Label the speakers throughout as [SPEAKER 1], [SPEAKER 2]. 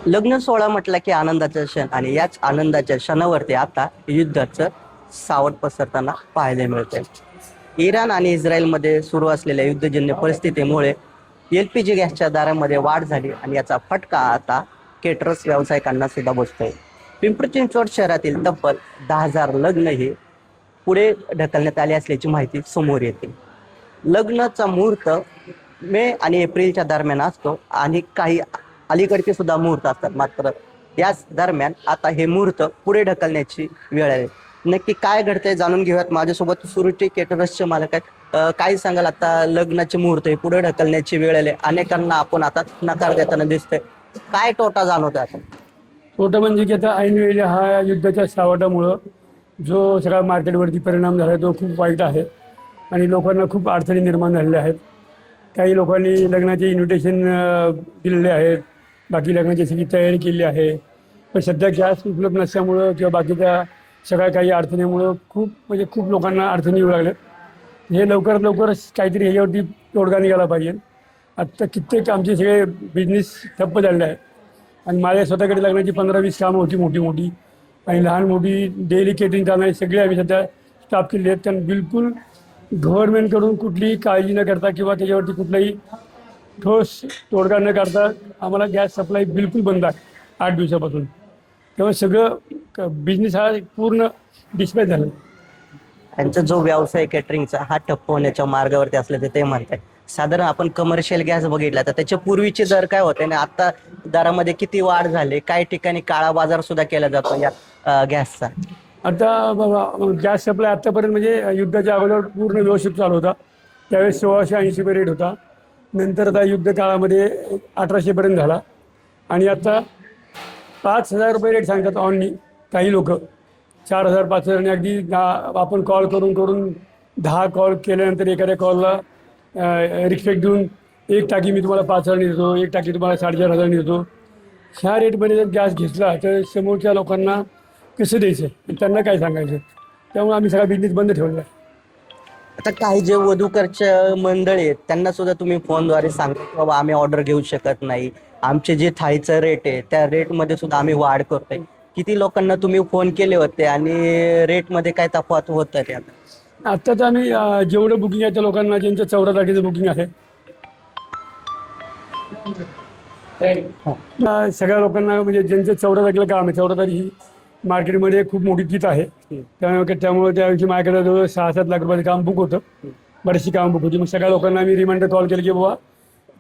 [SPEAKER 1] लग्न सोहळा म्हटला की आनंदाचा क्षण आणि याच आनंदाच्या क्षणावरती आता युद्धाचं सावट पसरताना पाहायला मिळतंय. इराण आणि इस्रायलमध्ये सुरू असलेल्या युद्धजन्य परिस्थितीमुळे एलपीजी गॅसच्या दरामध्ये वाढ झाली आणि याचा फटका आता केटरर्स व्यावसायिकांना सुद्धा बसतोय. पिंपरी चिंचवड शहरातील तब्बल 10,000 लग्न हे पुढे ढकलण्यात आले असल्याची माहिती समोर येते. लग्नाचा मुहूर्त मे आणि एप्रिलच्या दरम्यान असतो आणि काही अलीकडचे सुद्धा मुहूर्त असतात. मात्र याच दरम्यान आता हे मुहूर्त पुढे ढकलण्याची वेळ आहे. नक्की काय घडतंय जाणून घेऊयात. माझ्यासोबत सुरुची केटरर्सचे मालक आहेत. काय सांगाल, आता लग्नाचे मुहूर्त हे पुढे ढकलण्याची वेळ आली, अनेकांना आपण आता नकार देताना दिसतोय, काय तोटा जाणवतोय आता?
[SPEAKER 2] तोटा म्हणजे की आता ऐनवेळी हा युद्धाच्या सावटामुळं जो सगळा मार्केटवरती परिणाम झाला तो खूप वाईट आहे आणि लोकांना खूप अडचणी निर्माण झालेल्या आहेत. काही लोकांनी लग्नाचे इन्व्हिटेशन दिलेले आहेत, बाकी लग्नाची सगळी तयारी केली आहे. पण सध्या गॅस उपलब्ध नसल्यामुळं किंवा बाकीच्या सगळ्या काही अडचणीमुळं खूप लोकांना अडचणी येऊ लागल्यात. हे लवकरात लवकरच काहीतरी ह्याच्यावरती तोडगा निघाला पाहिजे. आत्ता कित्येक आमचे सगळे बिझनेस ठप्प झालेले आहेत आणि माझ्या स्वतःकडे लग्नाची 15-20 कामं होती मोठी आणि लहान मोठी डेली केटरिंग चालणारी सगळे आम्ही सध्या स्टाफ केले आहेत. कारण बिलकुल गव्हर्नमेंटकडून कुठलीही काळजी न करता किंवा त्याच्यावरती कुठलाही ठोस तोडगा न करता आम्हाला गॅस सप्लाय बिलकुल बंद आहे 8 दिवसापासून. तेव्हा सगळं बिझनेस हा पूर्ण डिस्पॅच झाला.
[SPEAKER 1] त्यांचा जो व्यवसाय केटरिंगचा हा ठप्प होण्याच्या मार्गावरती असल्याचं ते म्हणतात. साधारण आपण कमर्शियल गॅस बघितला तर त्याच्या पूर्वीचे दर काय होते आणि आता दरामध्ये किती वाढ झाली? काही ठिकाणी काळा बाजार सुद्धा केला जातो या गॅसचा.
[SPEAKER 2] आता गॅस सप्लाय आत्तापर्यंत म्हणजे युद्धाच्या अगोदर पूर्ण व्यवस्थित चालू होता. त्यावेळेस 1680 रुपये रेट होता. नंतर आता युद्ध काळामध्ये 1800 झाला आणि आता 5,000 रुपये रेट सांगतात ऑनली. काही लोक 4,000 5,000 आणि अगदी आपण कॉल करून 10 कॉल केल्यानंतर एखाद्या कॉलला रिस्पेक्ट देऊन एक टाकी मी तुम्हाला 5,000 देतो, एक टाकी तुम्हाला 4,500 देतो. ह्या रेटमध्ये जर गॅस घेतला तर समोरच्या लोकांना कसं द्यायचं आणि त्यांना काय सांगायचं. त्यामुळे आम्ही सगळा बिझनेस बंद ठेवला आहे.
[SPEAKER 1] आता काही जे वधूकरच्या मंडळी आहेत त्यांना सुद्धा तुम्ही फोनद्वारे सांगता की बाबा आम्ही ऑर्डर घेऊ शकत नाही, आमचे जे थाळीचं रेट आहे त्या रेटमध्ये सुद्धा आम्ही वाढ करतोय. किती लोकांना तुम्ही फोन केले होते आणि रेटमध्ये काय तफावत होत आहे आता?
[SPEAKER 2] आत्ता तर आम्ही जेवढं बुकिंग आहे त्या लोकांना ज्यांचं 14 तारखेचं बुकिंग आहे सगळ्या लोकांना म्हणजे ज्यांचं 14 तारखेला काम आहे, 14 तारीख ही मार्केटमध्ये खूप मोठी तीच आहे. त्यामुळे त्यावेळी माझ्याकडे जवळ 6-7 लाख रुपयाचं काम बुक होतं. बरीचशी कामं बुक होती. मग सगळ्या लोकांना आम्ही रिमाइंडर कॉल केलं की बाबा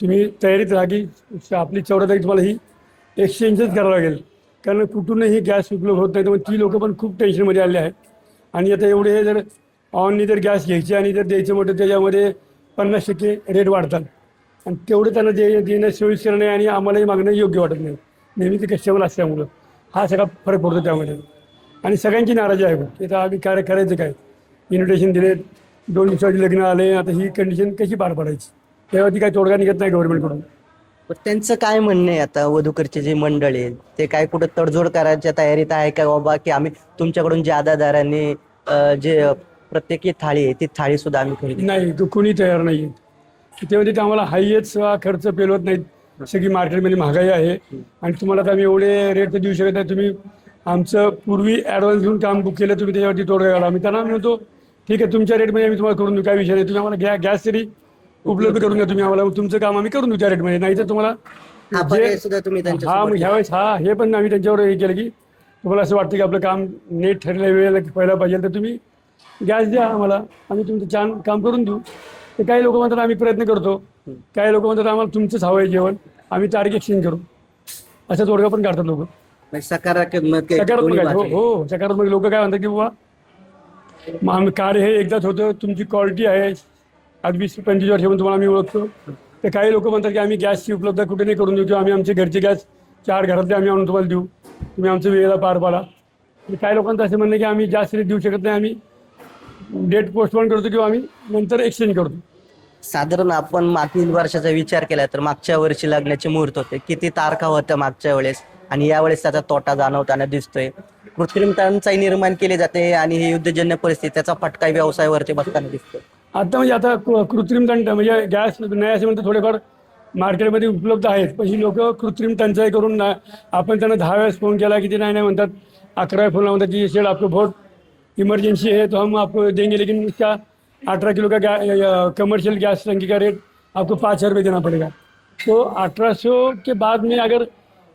[SPEAKER 2] तुम्ही तयारीत राहा की आपली 14 तारीख तुम्हाला ही एक्सचेंजच करावं लागेल. कारण कुठूनही गॅस उपलब्ध होत नाही. त्यामुळे ती लोकं पण खूप टेन्शनमध्ये आले आहेत. आणि आता एवढे जर ऑननी जर गॅस घ्यायचे आणि जर द्यायचं म्हटलं त्याच्यामध्ये 50% रेट वाढतात आणि तेवढं त्यांना देणं सोयीस्कर नाही आणि आम्हालाही मागणं योग्य वाटत नाही. नेहमी ते कस्टमर असल्यामुळं हा सगळा फरक पडतो त्यामध्ये. आणि सगळ्यांची नाराजी आहे की आता आम्ही काय करायचं काय. इन्व्हिटेशन दिले, 2 दिवसाचे लग्न आले, आता ही कंडिशन कशी पार पडायची. त्यावरती काही तोडगा निघत नाही गव्हर्नमेंटकडून.
[SPEAKER 1] पण त्यांचं काय म्हणणं आहे आता वधूकरचे जे मंडळी आहेत ते काय कुठं तडजोड करायच्या तयारीत आहे का बाबा, की आम्ही तुमच्याकडून ज्यादा दराने जे प्रत्येकी थाळी आहे ती थाळी सुद्धा आम्ही खरेदी?
[SPEAKER 2] नाही, तो कोणी तयार नाही आहे. त्यामध्ये ते आम्हाला हायच खर्च पेलवत नाहीत. सगळी मार्केटमध्ये महागाई आहे आणि तुम्हाला आता आम्ही एवढे रेट तर देऊ शकत नाही. तुम्ही आमचं पूर्वी ॲडव्हान्स घेऊन काम बुक केलं, तुम्ही त्याच्यावरती तोडगा काढा. आम्ही त्यांना म्हणतो ठीक आहे तुमच्या रेटमध्ये आम्ही तुम्हाला करून देऊ, काय विषय नाही. तुम्ही आम्हाला गॅस तरी उपलब्ध करून द्या तुम्ही आम्हाला, मग तुमचं काम आम्ही करून देऊ त्या रेटमध्ये. नाही तर तुम्हाला
[SPEAKER 1] हा पर्याय सुद्धा तुम्ही
[SPEAKER 2] मग
[SPEAKER 1] त्यांच्या
[SPEAKER 2] ह्यावेळेस हे पण आम्ही त्यांच्यावर हे केलं की तुम्हाला असं वाटतं की आपलं काम नेट ठरलेल्या वेळेला व्हायला पाहिजे तर तुम्ही गॅस द्या आम्हाला, आम्ही तुमचं छान काम करून देऊ. तर काही लोक म्हणतात आम्ही प्रयत्न करतो, काही लोक म्हणतात आम्हाला तुमचंच हवं आहे जेवण, आम्ही तारीख एक्सचेंज करू. असं तोडगा पण काढतात लोक.
[SPEAKER 1] सकारात्मक
[SPEAKER 2] सकारात्मक आहेत. हो सकारात्मक. लोक काय म्हणतात की बाबा आम्ही कार्य हे एकदाच होतं, तुमची क्वालिटी आहे, आज 20-25 वर्षापासून तुम्हाला आम्ही ओळखतो. तर काही लोक म्हणतात की आम्ही गॅसची उपलब्ध कुठे नाही करून देऊ किंवा आम्ही आमचे घरचे गॅस 4 घरातले आम्ही आणून तुम्हाला देऊ, तुम्ही आमचं वेळेला पार पाडा. काही लोकांचं असं म्हणणं की आम्ही जास्त रेट देऊ शकत नाही, आम्ही डेट पोस्टपोन करतो किंवा आम्ही नंतर एक्सचेंज करतो.
[SPEAKER 1] साधारण आपण मागील वर्षाचा विचार केला तर मागच्या वर्षी लग्नाचे मुहूर्त होते, किती तारखा होत्या मागच्या वेळेस आणि यावेळेस त्याचा तोटा जाणवताना दिसतोय. कृत्रिम टंचाई निर्माण केली जाते आणि ही युद्धजन्य परिस्थिती त्याचा फटका व्यवसायावरती बसताना दिसतोय.
[SPEAKER 2] आता म्हणजे आता कृत्रिम दंड म्हणजे गॅस नाही असे म्हणतात थोडेफार मार्केटमध्ये उपलब्ध आहेत, पण ही लोक कृत्रिम टंचाई करून ना, आपण त्यांना 10 वेळेस फोन केला की ते नाही म्हणतात, 11 फोन म्हणतात की शेड आपको बहुत इमरजेंसी है तो हम आपको देंगे, लेकिन उसका 18 किलो का कमर्शियल गैस टंकी का रेट आपको 5,000 रुपये देना पड़ेगा। तो 1800 के बाद में अगर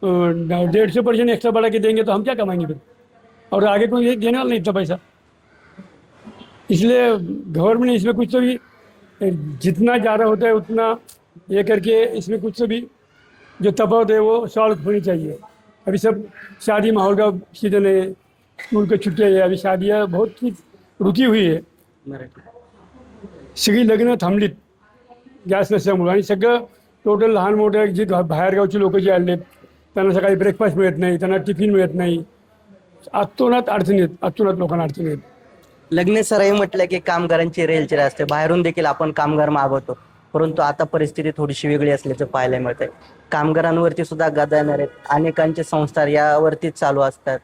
[SPEAKER 2] 150% एक्स्ट्रा बढ़ा के देंगे तो हम क्या कमाएंगे फिर, और आगे कोई देने वाला नहीं इतना पैसा। इसलिए गवर्नमेंट ने इसमें कुछ तो भी जितना ज़्यादा होता है उतना ये करके इसमें कुछ तो भी जो तफावत है वो सॉल्व होनी चाहिए। अभी सब शादी माहौल का सीजन है, स्कूल की छुट्टियाँ है, अभी शादियाँ बहुत ही रुकी हुई है, सगळी लग्न थांबलीत गॅस नसल्यामुळं, आणि सगळं टोटल लहान मोठे जे बाहेरगावची लोक जे आले त्यांना सकाळी ब्रेकफास्ट मिळत नाही, त्यांना टिफिन मिळत नाही, अतोनात अडचणी आहेत, अतोनात लोकांना अडचणी आहेत।
[SPEAKER 1] लग्न सराई म्हटलं की कामगारांची रेलचेल असते, बाहेरून देखील आपण कामगार मागवतो, परंतु आता परिस्थिती थोडीशी वेगळी असल्याचं पाहायला मिळतंय। कामगारांवरती सुद्धा गदा येणार आहेत, अनेकांचे संस्कार यावरतीच चालू असतात,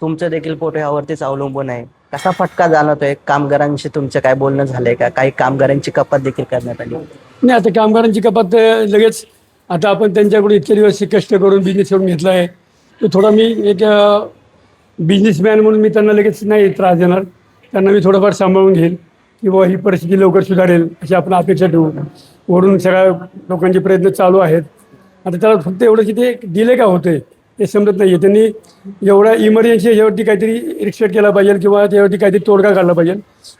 [SPEAKER 1] तुमचं देखील पोट यावरतीच अवलंबून आहे। कसा फटका जाणवतोय? कामगारांशी तुमचं काय बोलणं झालंय का? काही कामगारांची कपात देखील करण्यात आली?
[SPEAKER 2] नाही, आता कामगारांची कपात लगेच, आता आपण त्यांच्याकडून इतके दिवस कष्ट करून बिझनेस करून घेतला आहे, तो थोडा मी एक बिझनेसमॅन म्हणून मी त्यांना लगेच नाही त्रास देणार, त्यांना मी थोडंफार सांभाळून घेईल की बाबा ही परिस्थिती लवकर सुधारेल अशी आपण अपेक्षा ठेवू। वरून सगळ्या लोकांचे प्रयत्न चालू आहेत, आता त्याला फक्त एवढं की ते डिले का होते हे समजत नाही आहे। त्यांनी एवढा इमर्जन्सी याच्यावरती काहीतरी रिस्ट्रिक्ट केला पाहिजे किंवा त्यावरती काहीतरी तोडगा काढला पाहिजे,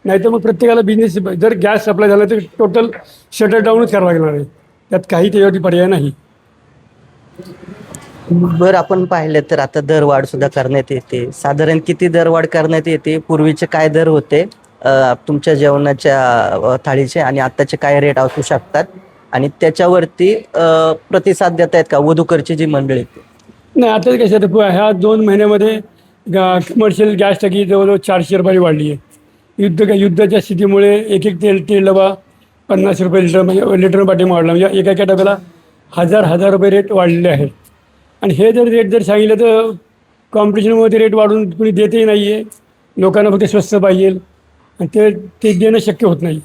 [SPEAKER 2] नाहीतर मग प्रत्येकाला बिझनेस जर गॅस सप्लाय झाला तर टोटल शटर डाऊनच करावं लागणार आहे, त्यात काही त्याच्यावरती पर्याय नाही।
[SPEAKER 1] बरं, आपण पाहिलं तर आता दरवाढ सुद्धा करण्यात येते, साधारण किती दरवाढ करण्यात येते? पूर्वीचे काय दर होते तुमच्या जेवणाच्या थाळीचे आणि आत्ताचे काय रेट असू शकतात, आणि त्याच्यावरती प्रतिसाद देत आहेत का वधूकरची जी मंडळी?
[SPEAKER 2] नाही, आता कसं आहे, ह्या 2 महिन्यामध्ये कमर्शियल गॅस टाकी जवळजवळ 400 रुपये वाढली आहे। युद्धाच्या स्थितीमुळे एक तेल डबा 50 रुपये लिटर, म्हणजे लिटर पाठी वाढला, म्हणजे एका डब्याला 1000 रुपये रेट वाढलेले आहेत। आणि हे जर रेट जर सांगितलं तर कॉम्पिटिशनमध्ये रेट वाढून कुणी देतही नाही आहे, लोकांना फक्त स्वस्त पाहिजे आणि ते देणं शक्य होत नाही।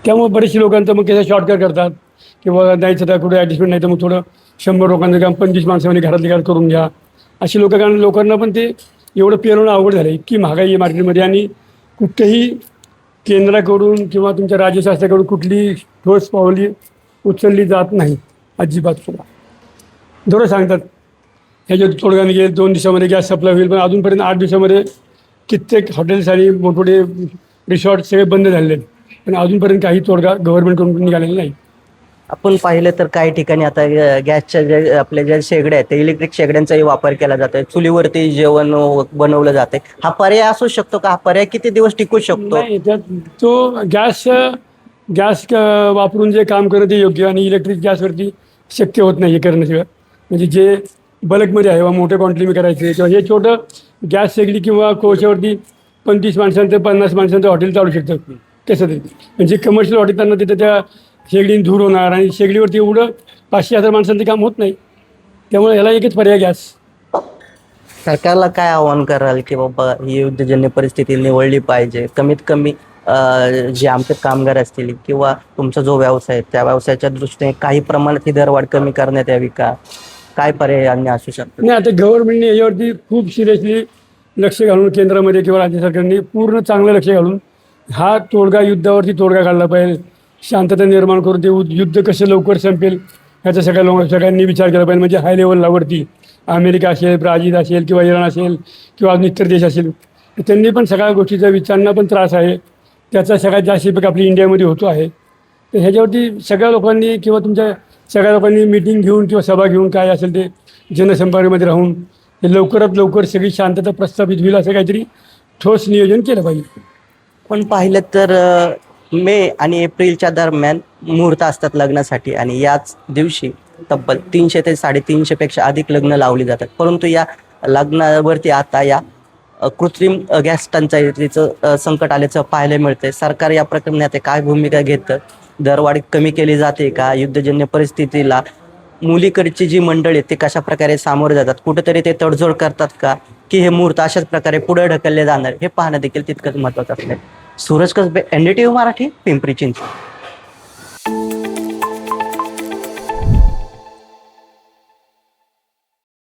[SPEAKER 2] त्यामुळे बरेचसे लोकांचं मग कसं शॉर्टकट करतात किंवा नाहीच आता कुठे ॲडजस्टमेंट नाही तर मग थोडं 100 लोकांचं काम 25 माणसांमध्ये घरातली घरात करून घ्या, अशी लोकांना पण ते एवढं पेरवणं अवघड झालं आहे। इतकी महागाई आहे मार्केटमध्ये, आणि कुठेही केंद्राकडून किंवा तुमच्या राज्य शासनाकडून कुठली ठोस पावली उचलली जात नाही अजिबात सुद्धा। दररोज सांगतात ह्याच्यात तोडगा निघेल, 2 दिवसामध्ये गॅस सप्लाय होईल, पण अजूनपर्यंत 8 दिवसामध्ये कित्येक हॉटेल्स आणि मोठमोठे रिसॉर्ट सगळे बंद झालेले आहेत, पण अजूनपर्यंत काही तोडगा गव्हर्नमेंटकडून निघालेला नाही।
[SPEAKER 1] आपण पाहिलं तर काही ठिकाणी आता गॅसच्या आपल्या ज्या शेगड्या आहेत, त्या इलेक्ट्रिक शेगड्यांचाही वापर केला जातोय, चुलीवरती जेवण बनवलं जाते, हा पर्याय असू शकतो का? हा पर्याय किती दिवस टिकू शकतो?
[SPEAKER 2] नाही, त्यात तो गॅस वापरून जे काम करणं ते योग्य, आणि इलेक्ट्रिक गॅसवरती शक्य होत नाही हे करणं सगळं। म्हणजे जे बल्कमध्ये आहे किंवा मोठ्या क्वांटिटीमध्ये करायचे किंवा हे छोटं गॅस शेगडी किंवा कोळशावरती 25 माणसांचं 50 माणसांचं हॉटेल चालू शकतं कसं तरी, म्हणजे कमर्शियल हॉटेल त्यांना तिथं त्या शेगडीने धूर होणार, आणि शेगडीवरती एवढं 500-1000 माणसांचं काम होत नाही, त्यामुळे ह्याला एकच पर्याय गॅस।
[SPEAKER 1] सरकारला काय आव्हान कराल की बाबा ही युद्धजन्य परिस्थिती निवळली पाहिजे, कमीत कमी जे आमचे कामगार असतील किंवा तुमचा जो व्यवसाय आहे त्या व्यवसायाच्या दृष्टीने काही प्रमाणात ही दरवाढ कमी करण्यात यावी का? काय पर्याय असू शकतो?
[SPEAKER 2] नाही, आता गव्हर्नमेंटने याच्यावरती खूप सिरियसली लक्ष घालून, केंद्रामध्ये किंवा राज्य सरकारने पूर्ण चांगलं लक्ष घालून हा युद्धावरती तोडगा काढला पाहिजे, शांतता निर्माण करून ते युद्ध कसं लवकर संपेल ह्याचा सगळ्यांनी विचार केला पाहिजे। म्हणजे हाय लेवलवरती अमेरिका असेल, ब्राझील असेल किंवा इराण असेल किंवा अजून इतर देश असेल, त्यांनी पण सगळ्या गोष्टीचा विचारांना पण त्रास आहे, त्याचा सगळ्यात जास्त इफेक्ट आपली इंडियामध्ये होतो आहे। तर ह्याच्यावरती सगळ्या लोकांनी किंवा तुमच्या सगळ्या लोकांनी मीटिंग घेऊन किंवा सभा घेऊन काय असेल ते जनसंपर्कामध्ये राहून हे लवकरात लवकर सगळी शांतता प्रस्थापित होईल असं काहीतरी ठोस नियोजन केलं पाहिजे।
[SPEAKER 1] पण पाहिलं तर मे आणि एप्रिलच्या दरम्यान मुहूर्त असतात लग्नासाठी, आणि याच दिवशी तब्बल 300 ते 350 पेक्षा अधिक लग्न लावली जातात, परंतु या लग्नावरती आता या कृत्रिम गॅस टंचाईचं संकट आल्याचं पाहायला मिळतंय। सरकार या प्रकरणात काय भूमिका घेतं? दरवाढ कमी केली जाते का? युद्धजन्य परिस्थितीला मुलीकडची जी मंडळी आहेत ते कशा प्रकारे सामोरे जातात? कुठेतरी ते तडजोड करतात का, की हे मुहूर्त अशाच प्रकारे पुढे ढकलले जाणार? हे पाहणं देखील तितकंच महत्त्वाचं असणार। सूरज कसबे, NDTV मराठी, पिंपरी चिंचवड।